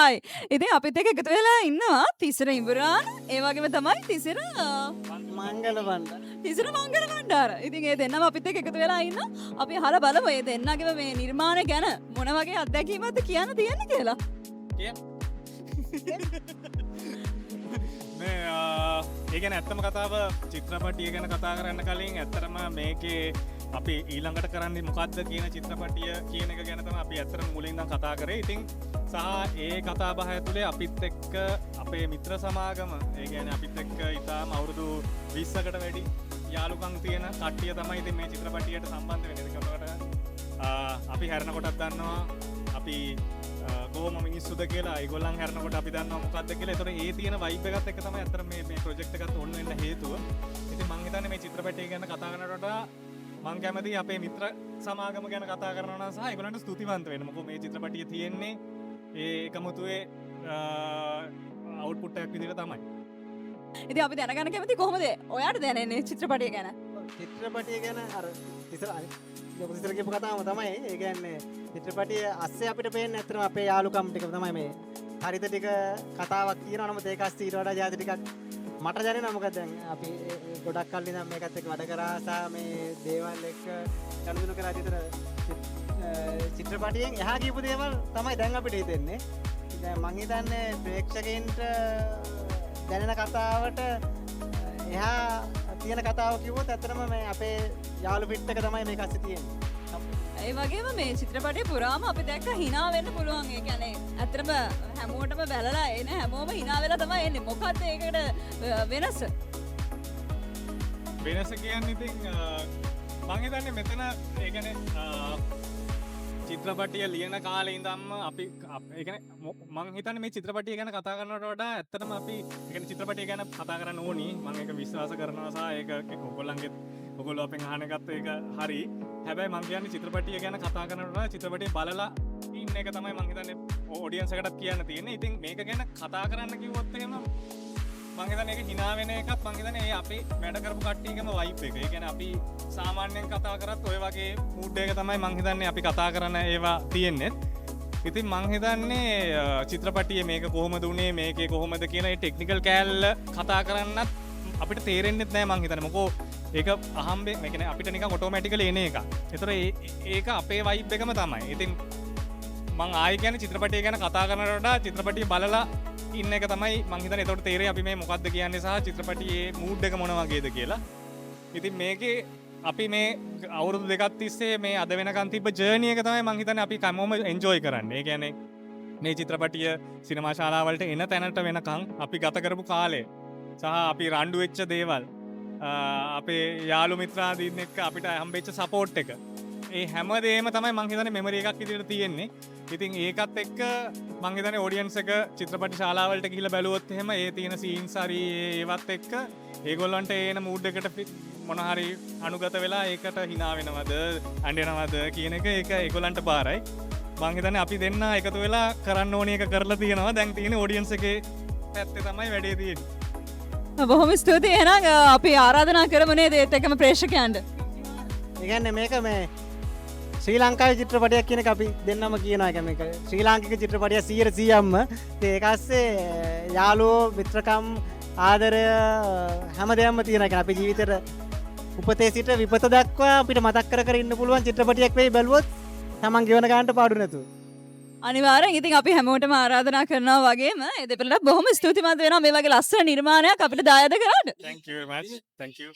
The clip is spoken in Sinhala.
හයි. ඉතින් අපිත් එක්ක එකතු වෙලා ඉන්නවා තිසර ඉඹුරාන ඒ වගේම තමයි තිසර මංගල බණ්ඩ. තිසර මංගල බණ්ඩාර. ඉතින් ඒ දෙන්නම අපිත් එක්ක එකතු වෙලා ඉන්නවා. අපි අහලා බලමු මේ දෙන්නගේම මේ නිර්මාණය ගැන මොන වගේ අත්දැකීමක්ද කියන්න තියෙන්නේ කියලා. ඒගැන ඇත්තම කතාව චිත්‍රපටිය ගැන කතා කරන්න කලින් ඇත්තරම මේකේ අපි ඊළඟට කරන්න මොකක්ද කියන චිත්‍රපටිය කියන එක ගැනතම අපි ඇත්තර මුලින්දම් කතා කරේ. ඉතින් සහ ඒ කතා බහ ඇතුළේ අපිත් එක්ක අපේ මිත්‍ර සමාගම ඒ කියන්නේ අපිත් එක්ක ඉතාම අවුරුදු 20කට වැඩි යාළුකම් තියෙන කට්ටිය තමයි ඉතින් මේ චිත්‍රපටියට සම්බන්ධ වෙන්නේ. ඒකට අපි හැරෙන කොටත් දන්නවා අපි කොහොම මිනිස්සුද කියලා ඒගොල්ලන් හැරෙනකොට අපි දන්නවා මොකක්ද කියලා. ඒතකොට ඒ තියෙන වයිබ් එකත් එක්ක තමයි අතර මේ ප්‍රොජෙක්ට් එකත් ඕන වෙන්න හේතුව. ඉතින් මම හිතන්නේ මේ චිත්‍රපටය ගැන කතා කරනකොට වඩා මම කැමති අපේ මිත්‍ර සමාගම ගැන කතා කරනවා නම් සහ ඒගොල්ලන්ට ස්තුතිවන්ත වෙන්න. මොකද මේ චිත්‍රපටිය තියෙන්නේ ඒ එකමුතුවේ අවුට්පුට් එකක් විදිහට තමයි. ඉතින් අපි දැනගන්න කැමති කොහොමද ඔයාට දැනෙන්නේ චිත්‍රපටිය ගැන? චිත්‍රපටිය ගැන අර ඉතින් කියපු කතාවම තමයි. ඒ කියන්නේ චිත්‍රපටිය අස්සේ අපිට පේන්නේ ඇත්තටම අපේ යාළුකම් ටික තමයි මේ හරිත ටික කතාවක් කියනවා. නමුත් ඒක අස්සේ ඊට වඩා ජාති ටිකක් මට දැනෙනවා. මොකද දැන් අපි ගොඩක් කල් ඉඳන් මේකත් එක්ක වැඩ කරා සහ මේ දේවල් එක්ක ගනුදෙනු කරලා විතර චිත්‍රපටියෙන් එහා කියපු දේවල් තමයි දැන් අපිට හිතෙන්නේ. දැන් මං හිතන්නේ ප්‍රේක්ෂකයන්ට දැනෙන කතාවට එහා තියෙන කතාව කිව්වොත් ඇත්තටම මේ අපේ යාළු පිට් එක තමයි මේක අස්සේ තියෙන්නේ. ඒ වගේම මේ චිත්‍රපටය පුරාම අපි දැක්ක hina වෙන්න පුළුවන්. ඒ කියන්නේ ඇත්තටම හැමෝටම බැලලා එන හැමෝම hina වෙලා තමයි එන්නේ. මොකද්ද ඒකට වෙනස? වෙනස කියන්නේ ඉතින් මම හිතන්නේ මෙතන ඒ කියන්නේ චිත්‍රපටිය ලියන කාලේ ඉඳන්ම අපි ඒ කියන්නේ මම හිතන්නේ මේ චිත්‍රපටිය ගැන කතා කරනවට වඩා ඇත්තටම අපි ඒ කියන්නේ චිත්‍රපටිය ගැන කතා කරන්න ඕනි. මම ඒක විශ්වාස කරනවා සහ ඒක ඔයගොල්ලෝ අපෙන් අහන එකත් ඒක හරි. හැබැයි මම කියන්නේ චිත්‍රපටිය ගැන කතා කරනවට වඩා චිත්‍රපටිය බලලා ඉන්න එක තමයි මම හිතන්නේ ඔඩියන්ස් එකටත් කියන්න තියෙන්නේ. ඉතින් මේක ගැන කතා කරන්න කිව්වොත් එහෙම මම හිතන්නේ ඒක hina වෙන එකත් මම හිතන්නේ ඒ අපි වැඩ කරපු කට්ටියගේම වයිබ් එක. ඒ කියන්නේ අපි සාමාන්‍යයෙන් කතා කරත් ඔය වගේ මූඩ් එක තමයි මම හිතන්නේ අපි කතා කරන ඒවා තියෙන්නේ. ඉතින් මම හිතන්නේ චිත්‍රපටියේ මේක කොහොමද උනේ මේකේ කොහොමද කියන ඒ ටෙක්නිකල් කෑල්ල කතා කරන්නත් අපිට තේරෙන්නෙත් නෑ මම හිතන්නේ. මොකෝ ඒක අහම්බෙන් ඒ කියන්නේ අපිට නිකන් ඔටෝමැටිකලි එන එක. ඒතර ඒක අපේ වයිබ් එකම තමයි. ඉතින් මං ආයෙ කියන්නේ චිත්‍රපටිය ගැන කතා කරනවට වඩා චිත්‍රපටිය බලලා ඉන්න එක තමයි මං හිතන්නේ. ඒතකොට තේරෙයි අපි මේ මොකද්ද කියන්නේ සහ චිත්‍රපටියේ මූඩ් එක මොන වගේද කියලා. ඉතින් මේකේ අපි මේ අවුරුදු දෙකක් තිස්සේ මේ අද වෙනකන් තිබ්බ ජර්නි එක තමයි මං හිතන්නේ අපි හැමෝම එන්ජොයි කරන්නේ. ඒ කියන්නේ මේ චිත්‍රපටිය සිනමා ශාලාවලට එන තැනට වෙනකන් අපි ගත කරපු කාලය සහ අපි රණ්ඩු වෙච්ච දේවල් අපේ යාළු මිත්‍රාදීන් එක්ක අපිට හම්බෙච්ච සපෝට් එක ඒ හැමදේම තමයි මං හිතන්නේ මෙමරි එකක් විදිහට තියෙන්නේ. ඉතින් ඒකත් එක්ක මං හිතන්නේ ඔඩියන්ස් එක චිත්‍රපට ශාලාවලට ගිහිල්ලා බැලුවොත් එහෙම ඒ තියෙන සීන්ස් හරි ඒවත් එක්ක ඒගොල්ලන්ට එන මූඩ් එකට මොන හරි අනුගත වෙලා ඒකට hina වෙනවද අඬනවද කියන එක ඒක ඒගොල්ලන්ට පාරයි. මං හිතන්නේ අපි දෙන්න එකතු වෙලා කරන්න ඕනි එක කරලා තියෙනවා. දැන් තියෙන්නේ ඔඩියන්ස් එකේ පැත්තේ තමයි වැඩේ තියෙන්නේ. බොහොම ස්තුතියි. එහෙනම් අපි ආරාධනා කරමු නේද ඒත් එක්කම ප්‍රේක්ෂකයන්ට. ඒ කියන්නේ මේක මේ ශ්‍රී ලංකාවේ චිත්‍රපටයක් කියන එක අපි දෙන්නම කියනවා. ඒක මේක ශ්‍රී ලාංකික චිත්‍රපටයක් 100%ක්ම. ඒක ASCII යාළුවෝ මිත්‍රකම් ආදරය හැමදේම තියෙනවා. ඒ කියන්නේ අපේ ජීවිතේට උපතේ සිට විපත දක්වා අපිට මතක් කර කර ඉන්න පුළුවන් චිත්‍රපටයක් වෙයි බැලුවොත් තමන් ගෙවන ගානට පාඩු නැතුව. අනිවාර්යෙන්. ඉතින් අපි හැමෝටම ආරාධනා කරනවා වගේම ඒ දෙපළට බොහොම ස්තුතිමත් වෙනවා මේ වගේ ලස්සන නිර්මාණයක් අපිට දායාද කරාට. Thank you very much. Thank you.